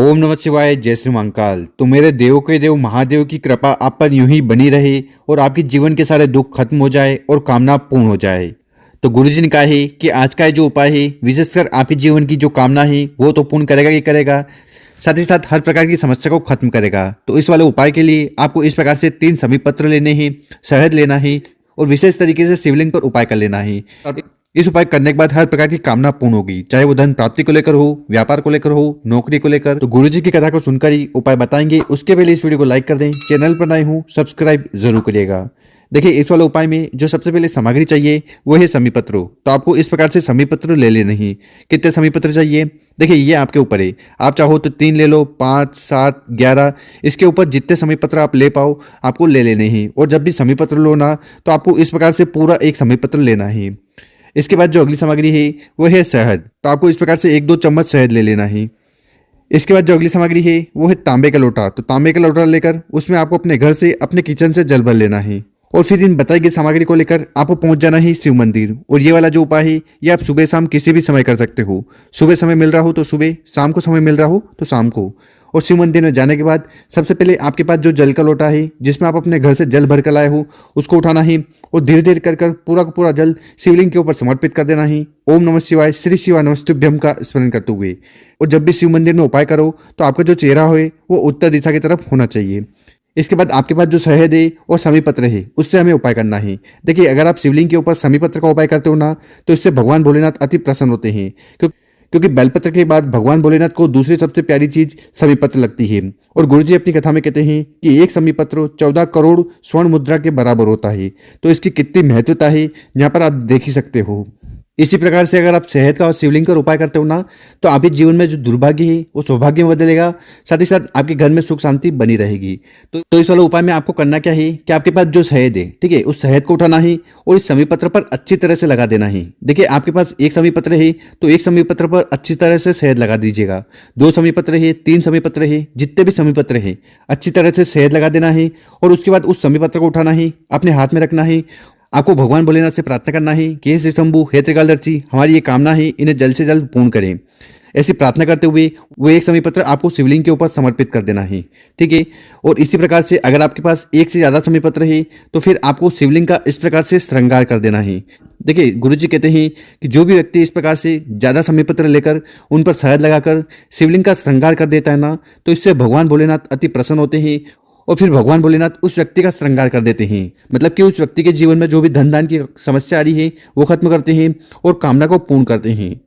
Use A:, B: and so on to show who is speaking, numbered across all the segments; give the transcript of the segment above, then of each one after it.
A: ओम नमः शिवाय। जय श्री महाकाल। तो मेरे देव के देव महादेव की कृपा आप पर यूं ही बनी रहे और आपके जीवन के सारे दुख खत्म हो जाए और कामना पूर्ण हो जाए। तो गुरुजी ने कहा है कि आज का ये जो उपाय है विशेषकर आपके जीवन की जो कामना है वो तो पूर्ण करेगा ही करेगा, साथ ही साथ हर प्रकार की समस्या को खत्म करेगा। तो इस वाले उपाय के लिए आपको इस प्रकार से 3 समी पत्र लेने हैं, शहद लेना है और विशेष तरीके से शिवलिंग पर उपाय कर लेना है। इस उपाय करने के बाद हर प्रकार की कामना पूर्ण होगी, चाहे वो धन प्राप्ति को लेकर हो, व्यापार को लेकर हो, नौकरी को लेकर। तो गुरुजी की कथा को सुनकर ही उपाय बताएंगे। उसके पहले इस वीडियो को लाइक कर दें, चैनल पर नए हो सब्सक्राइब जरूर करिएगा। देखिए, इस वाले उपाय में जो सबसे पहले सामग्री चाहिए वो है समी पत्र। तो आपको इस प्रकार से समी पत्र ले लेने हैं। कितने समी पत्र चाहिए देखिए, ये आपके ऊपर है। आप चाहो तो 3 ले लो, 5, 7, 11, इसके ऊपर जितने समी पत्र आप ले पाओ आपको ले लेने हैं। और जब भी समी पत्र लो ना तो आपको इस प्रकार से पूरा एक समी पत्र लेना है। इसके बाद जो अगली सामग्री है वो है शहद। तो आपको इस प्रकार से 1-2 चम्मच शहद ले लेना है। इसके बाद जो अगली सामग्री है वो है तांबे का लोटा। तो तांबे का लोटा लेकर उसमें आपको अपने घर से अपने किचन से जल भर लेना है और फिर इन बताई गई सामग्री को लेकर आपको पहुंच जाना है शिव मंदिर। और ये वाला जो उपाय है ये आप सुबह शाम किसी भी समय कर सकते हो। सुबह समय मिल रहा हो तो सुबह, शाम को समय मिल रहा हो तो शाम को। और शिव मंदिर में जाने के बाद सबसे पहले आपके पास जो जल का लोटा है जिसमें आप अपने घर से जल भर कर लाए हो उसको उठाना है और धीरे धीरे कर कर पूरा का पूरा जल शिवलिंग के ऊपर समर्पित कर देना है। ओम नमः शिवाय, श्री शिवाय नमस्तुभ्यम का स्मरण करते हुए। और जब भी शिव मंदिर में उपाय करो तो आपका जो चेहरा हो वो उत्तर दिशा की तरफ होना चाहिए। इसके बाद आपके पास जो शहद है और समी पत्र है उससे हमें उपाय करना है। देखिए, अगर आप शिवलिंग के ऊपर समी पत्र का उपाय करते हो ना तो इससे भगवान भोलेनाथ अति प्रसन्न होते हैं, क्योंकि बेलपत्र के बाद भगवान भोलेनाथ को दूसरी सबसे प्यारी चीज समी पत्र लगती है। और गुरुजी अपनी कथा में कहते हैं कि एक समी पत्र 14 करोड़ स्वर्ण मुद्रा के बराबर होता है। तो इसकी कितनी महत्वता है यहाँ पर आप देख ही सकते हो। इसी प्रकार से अगर आप शहद का और शिवलिंग का उपाय करते हो ना तो आपके जीवन में जो दुर्भाग्य है वो सौभाग्य में बदलेगा, साथ ही साथ आपके घर में सुख शांति बनी रहेगी। तो इस वाले उपाय में आपको करना क्या है कि आपके पास जो शहद है, ठीक है, उस शहद को उठाना है और इस समी पत्र पर अच्छी तरह से लगा देना है। देखिए, आपके पास एक समी पत्र है तो एक समी पत्र पर अच्छी तरह से शहद लगा दीजिएगा। 2 समी पत्र है, 3 समी पत्र है, जितने भी समी पत्र है अच्छी तरह से शहद लगा देना है। और उसके बाद उस समी पत्र को उठाना है, अपने हाथ में रखना है। आपको भगवान भोलेनाथ से प्रार्थना करना है कि हे शंभु, हे त्रिकालदर्शी, हमारी ये कामना है इन्हें जल्द से जल्द पूर्ण करें। ऐसी प्रार्थना करते हुए वो एक समी पत्र आपको शिवलिंग के ऊपर समर्पित कर देना है, ठीक है। और इसी प्रकार से अगर आपके पास एक से ज्यादा समी पत्र है तो फिर आपको शिवलिंग का इस प्रकार से श्रृंगार कर देना है। देखिए, गुरुजी कहते हैं कि जो भी व्यक्ति इस प्रकार से ज्यादा समी पत्र लेकर उन पर शहद लगाकर शिवलिंग का श्रृंगार कर देता है ना तो इससे भगवान भोलेनाथ अति प्रसन्न होते हैं और फिर भगवान भोलेनाथ उस व्यक्ति का श्रृंगार कर देते हैं। मतलब कि उस व्यक्ति के जीवन में जो भी धन दान की समस्या आ रही है वो खत्म करते हैं और कामना को पूर्ण करते हैं।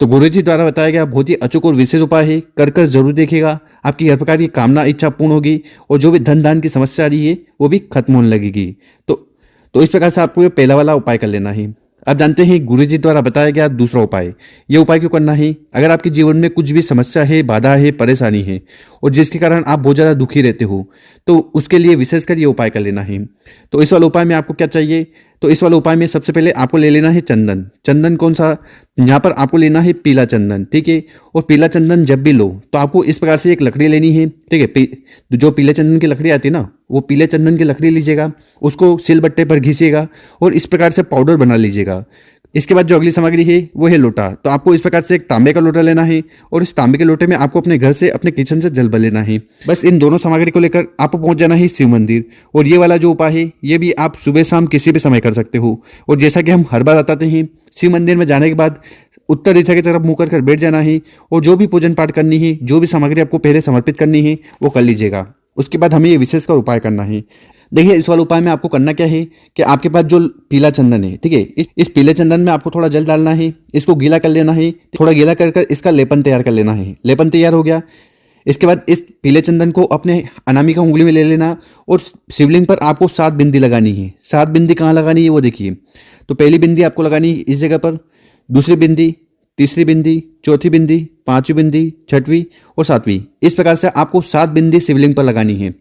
A: तो गुरुजी द्वारा बताया गया बहुत ही अचूक और विशेष उपाय है, कर जरूर देखिएगा। आपकी हर प्रकार की कामना इच्छा पूर्ण होगी और जो भी धन दान की समस्या आ रही है वो भी खत्म होने लगेगी। तो इस प्रकार से आपको ये पहला वाला उपाय कर लेना है। अब जानते हैं गुरुजी द्वारा बताया गया दूसरा उपाय। ये उपाय क्यों करना है? अगर आपके जीवन में कुछ भी समस्या है, बाधा है, परेशानी है और जिसके कारण आप बहुत ज़्यादा दुखी रहते हो तो उसके लिए विशेषकर ये उपाय कर लेना है। तो इस वाले उपाय में आपको क्या चाहिए? तो इस वाले उपाय में सबसे पहले आपको ले लेना है चंदन। चंदन कौन सा? यहाँ पर आपको लेना है पीला चंदन, ठीक है। और पीला चंदन जब भी लो तो आपको इस प्रकार से एक लकड़ी लेनी है, ठीक है। जो पीले चंदन की लकड़ी आती है ना वो पीले चंदन की लकड़ी लीजिएगा, उसको सिलबट्टे पर घिसिएगा और इस प्रकार से पाउडर बना लीजिएगा। इसके बाद जो अगली सामग्री है वो है लोटा। तो आपको इस प्रकार से एक तांबे का लोटा लेना है और इस तांबे के लोटे में आपको अपने घर से अपने किचन से जल भर लेना है। बस इन दोनों सामग्री को लेकर आपको पहुंच जाना है शिव मंदिर। और ये वाला जो उपाय है ये भी आप सुबह शाम किसी भी समय कर सकते हो। और जैसा कि हम हर बार बताते हैं, शिव मंदिर में जाने के बाद उत्तर दिशा की तरफ मुंह कर बैठ जाना है और जो भी पूजन पाठ करनी है, जो भी सामग्री आपको पहले समर्पित करनी है वो कर लीजिएगा। उसके बाद हमें ये विशेष का उपाय करना है। देखिए, इस वाले उपाय में आपको करना क्या है कि आपके पास जो पीला चंदन है, ठीक है, इस पीले चंदन में आपको थोड़ा जल डालना है, इसको गीला कर लेना है। थोड़ा गीला कर कर इसका लेपन तैयार कर लेना है। लेपन तैयार हो गया, इसके बाद इस पीले चंदन को अपने अनामिका उंगली में ले लेना और शिवलिंग पर आपको 7 बिंदी लगानी है। 7 बिंदी कहाँ लगानी है वो देखिए। तो पहली बिंदी आपको लगानी है इस जगह पर, दूसरी बिंदी, तीसरी बिंदी, चौथी बिंदी, 5वीं बिंदी, 6वीं और 7वीं। इस प्रकार से आपको 7 बिंदी शिवलिंग पर लगानी है।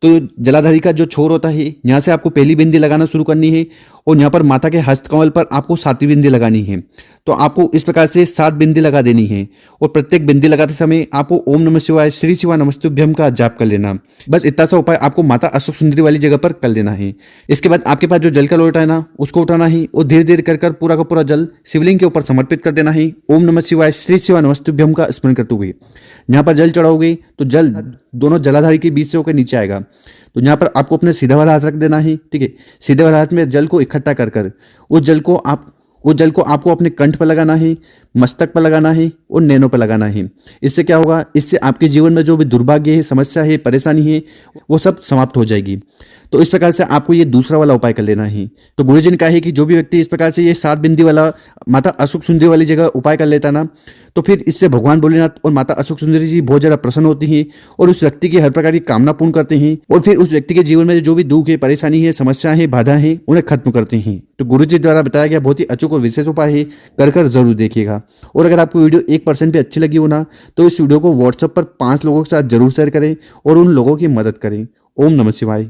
A: तो जलाधारी का जो छोर होता है यहाँ से आपको पहली बिंदी लगाना शुरू करनी है और यहाँ पर माता के हस्तकमल पर आपको 7वीं बिंदी लगानी है। तो आपको इस प्रकार से 7 बिंदी लगा देनी है और प्रत्येक बिंदी लगाते समय आपको ओम नमः शिवाय श्री शिवा नमस्तुभ्यम का जाप कर लेना। बस इतना सा उपाय आपको माता अशोक सुंदरी वाली जगह पर कर लेना है। इसके बाद आपके पास जो जल का लोटा है ना उसको उठाना है और धीरे धीरे कर पूरा का पूरा जल शिवलिंग के ऊपर समर्पित कर देना है। ओम नमः शिवाय श्री शिवा नमस्तुभ्यम का स्मरण करते हुए यहाँ पर जल चढ़ाओगे तो जल दोनों जलाधारी के बीच से होकर नीचे आएगा। तो यहाँ पर आपको अपने सीधा वाला हाथ रख देना है, ठीक है। सीधे वाले हाथ में जल को इकट्ठा कर उस जल को आपको अपने कंठ पर लगाना है, मस्तक पर लगाना है और नैनों पर लगाना है। इससे क्या होगा, इससे आपके जीवन में जो भी दुर्भाग्य है, समस्या है, परेशानी है, वो सब समाप्त हो जाएगी। तो इस प्रकार से आपको ये दूसरा वाला उपाय कर लेना है। तो गुरुजी ने कहा है कि जो भी व्यक्ति इस प्रकार से ये 7 बिंदी वाला माता अशोक सुंदरी वाली जगह उपाय कर लेता ना, तो फिर इससे भगवान भोलेनाथ और माता अशोक सुंदरी जी बहुत ज्यादा प्रसन्न होती हैं और उस व्यक्ति की हर प्रकार की कामना पूर्ण करते हैं और फिर उस व्यक्ति के जीवन में जो भी दुख है, परेशानी है, समस्या है, बाधा है, उन्हें खत्म करते हैं। तो गुरुजी द्वारा बताया गया बहुत ही अचूक और विशेष उपाय है, कर जरूर देखिएगा। और अगर आपको वीडियो 1% भी अच्छी लगी हो ना, तो इस वीडियो को व्हाट्सएप पर 5 लोगों के साथ जरूर शेयर करें और उन लोगों की मदद करें। ओम नमः शिवाय।